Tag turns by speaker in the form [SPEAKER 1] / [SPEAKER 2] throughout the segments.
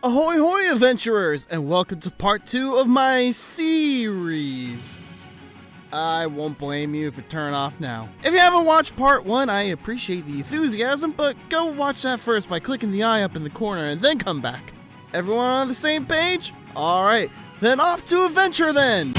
[SPEAKER 1] Ahoy hoy adventurers, and welcome to part 2 of my series. I won't blame you if you turn off now. If you haven't watched part 1, I appreciate the enthusiasm, but go watch that first by clicking the eye up in the corner and then come back. Everyone on the same page? Alright, then off to adventure then!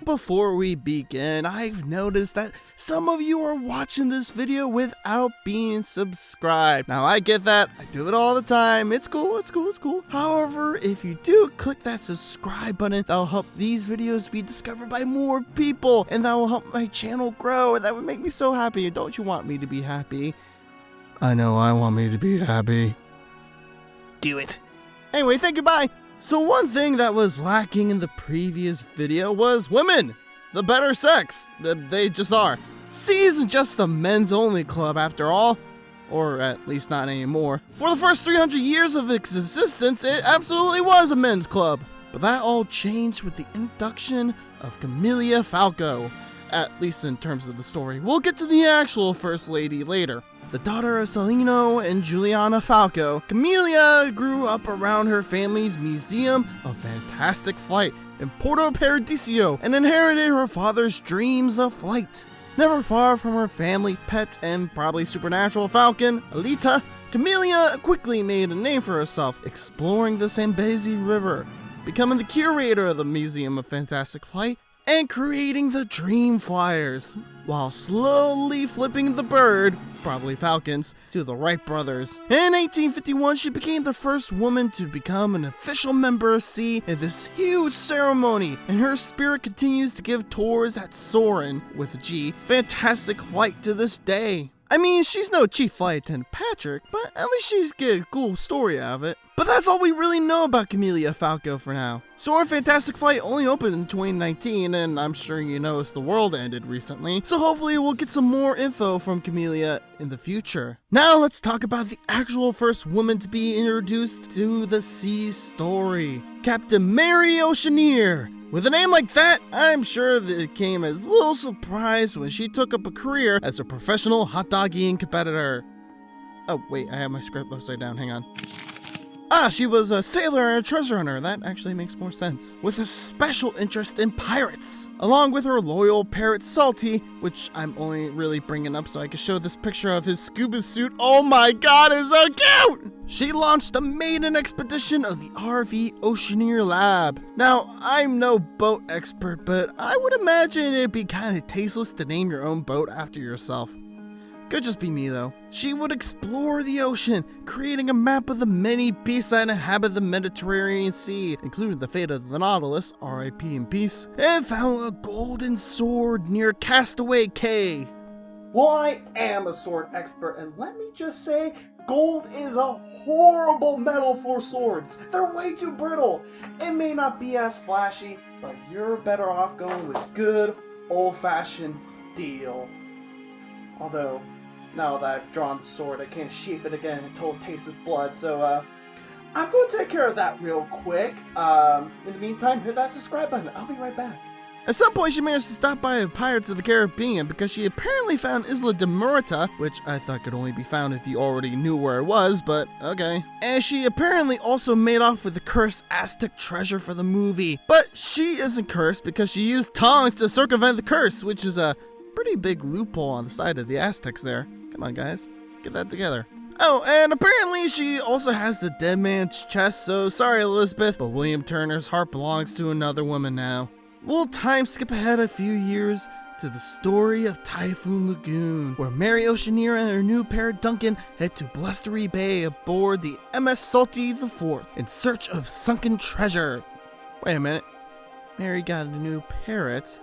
[SPEAKER 1] Before we begin, I've noticed that some of you are watching this video without being subscribed. Now I get that, I do it all the time, it's cool. However, if you do click that subscribe button, that'll help these videos be discovered by more people, and that will help my channel grow, and that would make me so happy. Don't you want me to be happy? I know I want me to be happy. Do it. Anyway, thank you, bye. So one thing that was lacking in the previous video was women. The better sex. They just are. S.E.A isn't just a men's only club after all. Or at least not anymore. For the first 300 years of its existence, it absolutely was a men's club. But that all changed with the introduction of Camilla Falco. At least in terms of the story. We'll get to the actual First Lady later. The daughter of Celino and Juliana Falco, Camilla grew up around her family's Museum of Fantastic Flight in Porto Paradiso and inherited her father's dreams of flight. Never far from her family pet and probably supernatural falcon, Alita, Camilla quickly made a name for herself exploring the Zambezi River, becoming the curator of the Museum of Fantastic Flight and creating the Dream Flyers, while slowly flipping the bird, probably falcons, to the Wright brothers. In 1851, she became the first woman to become an official member of S.E.A in this huge ceremony, and her spirit continues to give tours at Soarin', with a G, Fantastic Flight to this day. I mean, she's no chief flight attendant Patrick, but at least she's get a cool story out of it. But that's all we really know about Camilla Falco for now. Soarin' Fantastic Flight only opened in 2019, and I'm sure you noticed the world ended recently, so hopefully we'll get some more info from Camilla in the future. Now let's talk about the actual first woman to be introduced to the S.E.A story, Captain Mary Oceaneer. With a name like that, I'm sure that it came as little surprise when she took up a career as a professional hot dog eating competitor. Oh wait, I have my script upside down, hang on. She was a sailor and a treasure hunter. That actually makes more sense. With a special interest in pirates, along with her loyal parrot Salty, which I'm only really bringing up so I can show this picture of his scuba suit. Oh my god, it's so cute! She launched a maiden expedition of the RV Oceaneer Lab. Now, I'm no boat expert, but I would imagine it'd be kind of tasteless to name your own boat after yourself. Could just be me though. She would explore the ocean, creating a map of the many beasts that inhabit the Mediterranean Sea, including the fate of the Nautilus, R.I.P. in peace, and found a golden sword near Castaway Cay. Well, I am a sword expert, and let me just say, gold is a horrible metal for swords. They're way too brittle. It may not be as flashy, but you're better off going with good, old-fashioned steel. Although, now that I've drawn the sword, I can't sheath it again until it tastes blood, so, I'm going to take care of that real quick. In the meantime, hit that subscribe button. I'll be right back. At some point, she managed to stop by the Pirates of the Caribbean because she apparently found Isla de Muerta, which I thought could only be found if you already knew where it was, but okay. And she apparently also made off with the cursed Aztec treasure for the movie. But she isn't cursed because she used tongs to circumvent the curse, which is a pretty big loophole on the side of the Aztecs there. Come on, guys. Get that together. Oh, and apparently she also has the dead man's chest, so sorry, Elizabeth, but William Turner's heart belongs to another woman now. We'll time skip ahead a few years to the story of Typhoon Lagoon, where Mary Oceaneer and her new parrot Duncan head to Blustery Bay aboard the MS Salty IV in search of sunken treasure. Wait a minute. Mary got a new parrot,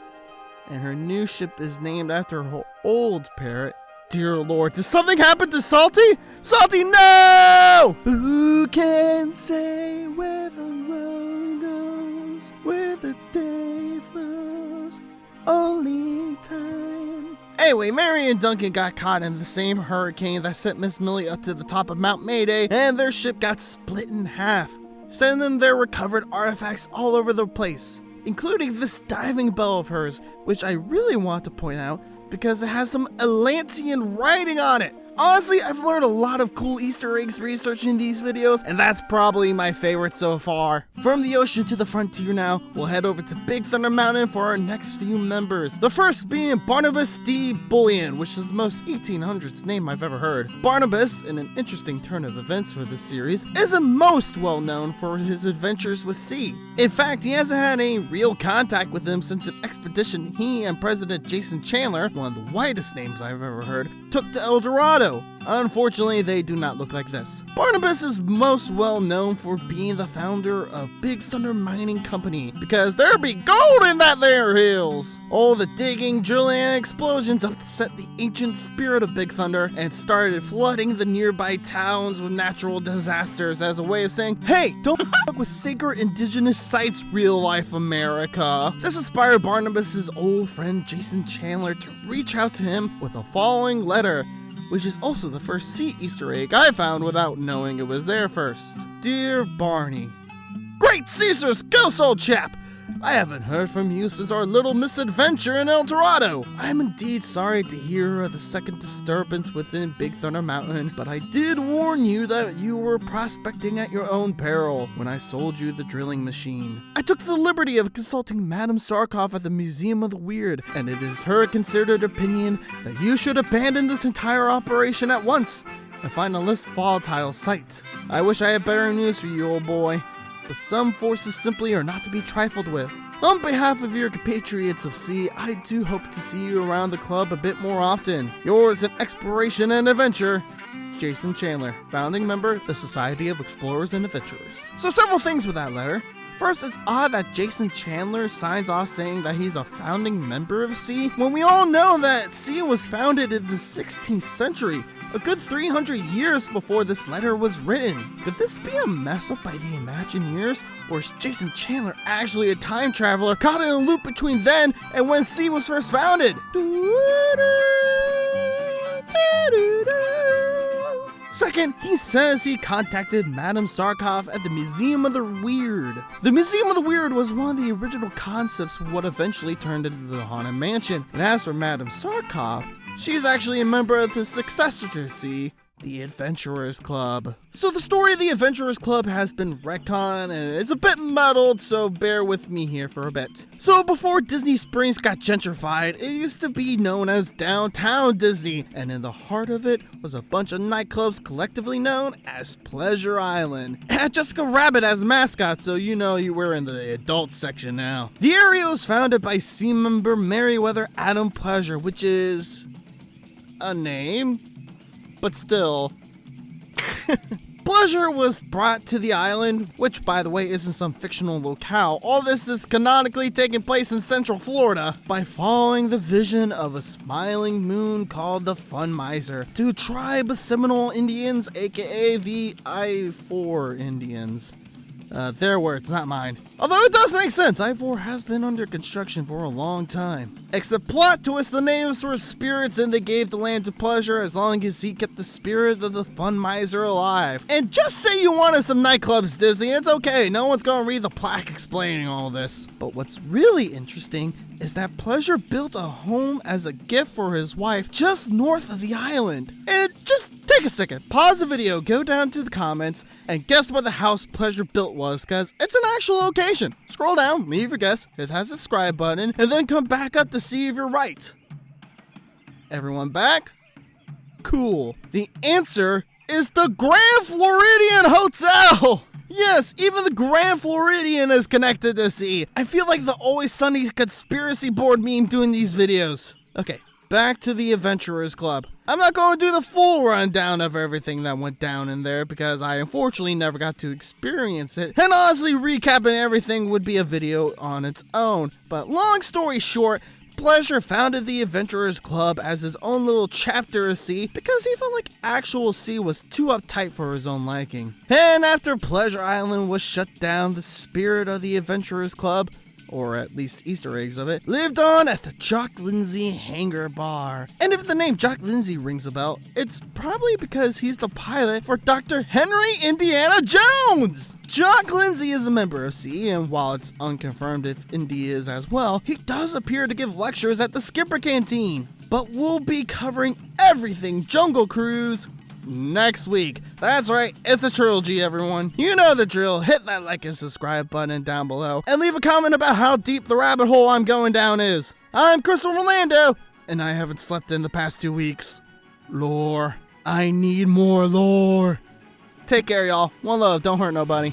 [SPEAKER 1] and her new ship is named after her old parrot. Dear Lord, did something happen to Salty? Salty, no! Who can say where the road goes, where the day flows? Only time. Anyway, Mary and Duncan got caught in the same hurricane that sent Miss Millie up to the top of Mount Mayday, and their ship got split in half, sending their recovered artifacts all over the place, including this diving bell of hers, which I really want to point out because it has some Atlantean writing on it. Honestly, I've learned a lot of cool Easter eggs researching these videos, and that's probably my favorite so far. From the ocean to the frontier now, we'll head over to Big Thunder Mountain for our next few members. The first being Barnabas D. Bullion, which is the most 1800s name I've ever heard. Barnabas, in an interesting turn of events for this series, isn't most well known for his adventures with S.E.A. In fact, he hasn't had any real contact with him since an expedition he and President Jason Chandler, one of the whitest names I've ever heard, took to El Dorado. Unfortunately, they do not look like this. Barnabas is most well known for being the founder of Big Thunder Mining Company, because there be gold in that there hills. All the digging, drilling, and explosions upset the ancient spirit of Big Thunder and started flooding the nearby towns with natural disasters as a way of saying, hey, don't fuck with sacred indigenous sites, real life America. This inspired Barnabas' old friend Jason Chandler to reach out to him with the following letter, which is also the first S.E.A. Easter egg I found without knowing it was there first. Dear Barney, Great Caesar's ghost, old chap! I haven't heard from you since our little misadventure in El Dorado. I am indeed sorry to hear of the second disturbance within Big Thunder Mountain, but I did warn you that you were prospecting at your own peril when I sold you the drilling machine. I took the liberty of consulting Madame Sarkoff at the Museum of the Weird, and it is her considered opinion that you should abandon this entire operation at once and find a less volatile site. I wish I had better news for you, old boy, but some forces simply are not to be trifled with. On behalf of your compatriots of S.E.A., I do hope to see you around the club a bit more often. Yours in exploration and adventure, Jason Chandler, founding member, the Society of Explorers and Adventurers. So several things with that letter. First, it's odd that Jason Chandler signs off saying that he's a founding member of S.E.A. when we all know that S.E.A. was founded in the 16th century, a good 300 years before this letter was written. Could this be a mess up by the Imagineers, or is Jason Chandler actually a time traveler caught in a loop between then and when S.E.A. was first founded? Second, he says he contacted Madame Sarkoff at the Museum of the Weird. The Museum of the Weird was one of the original concepts of what eventually turned into the Haunted Mansion. And as for Madame Sarkoff, she's actually a member of the successor to S.E.A., the Adventurers Club. So the story of the Adventurers Club has been retconned and it's a bit muddled, so bear with me here for a bit. So before Disney Springs got gentrified, it used to be known as Downtown Disney, and in the heart of it was a bunch of nightclubs collectively known as Pleasure Island. It had Jessica Rabbit as a mascot, so you know you were in the adult section now. The area was founded by S.E.A. member Meriwether Adam Pleasure, which is a name, but still. Pleasure was brought to the island, which by the way isn't some fictional locale. All this is canonically taking place in Central Florida, by following the vision of a smiling moon called the Fun Miser to a tribe of Seminole Indians, aka the I-4 Indians. Their words, not mine. Although it does make sense, I-4 has been under construction for a long time. Except plot twist, the names were spirits and they gave the land to Pleasure as long as he kept the spirit of the Fun Miser alive. And just say you wanted some nightclubs, Disney, it's okay, no one's gonna read the plaque explaining all this. But what's really interesting is that Pleasure built a home as a gift for his wife just north of the island. And just take a second, pause the video, go down to the comments, and guess what the house Pleasure built was, cause it's an actual location. Scroll down, leave your guess, it has a subscribe button, and then come back up to see if you're right. Everyone back? Cool. The answer is the Grand Floridian Hotel! Yes, even the Grand Floridian is connected to S.E.A. I feel like the Always Sunny conspiracy board meme doing these videos. Okay, back to the Adventurers Club. I'm not going to do the full rundown of everything that went down in there because I unfortunately never got to experience it. And honestly, recapping everything would be a video on its own. But long story short, Pleasure founded the Adventurers Club as his own little chapter of S.E.A. because he felt like actual S.E.A. was too uptight for his own liking. And after Pleasure Island was shut down, the spirit of the Adventurers Club, or at least Easter eggs of it, lived on at the Jock Lindsay Hangar Bar. And if the name Jock Lindsay rings a bell, it's probably because he's the pilot for Dr. Henry Indiana Jones! Jock Lindsay is a member of S.E.A., and while it's unconfirmed if Indy is as well, he does appear to give lectures at the Skipper Canteen. but we'll be covering everything Jungle Cruise next week. That's right, it's a trilogy, everyone. You know the drill. Hit that like and subscribe button down below, and leave a comment about how deep the rabbit hole I'm going down is. I'm Crystal Orlando, and I haven't slept in the past 2 weeks. Lore. I need more lore. Take care, y'all. One love. Don't hurt nobody.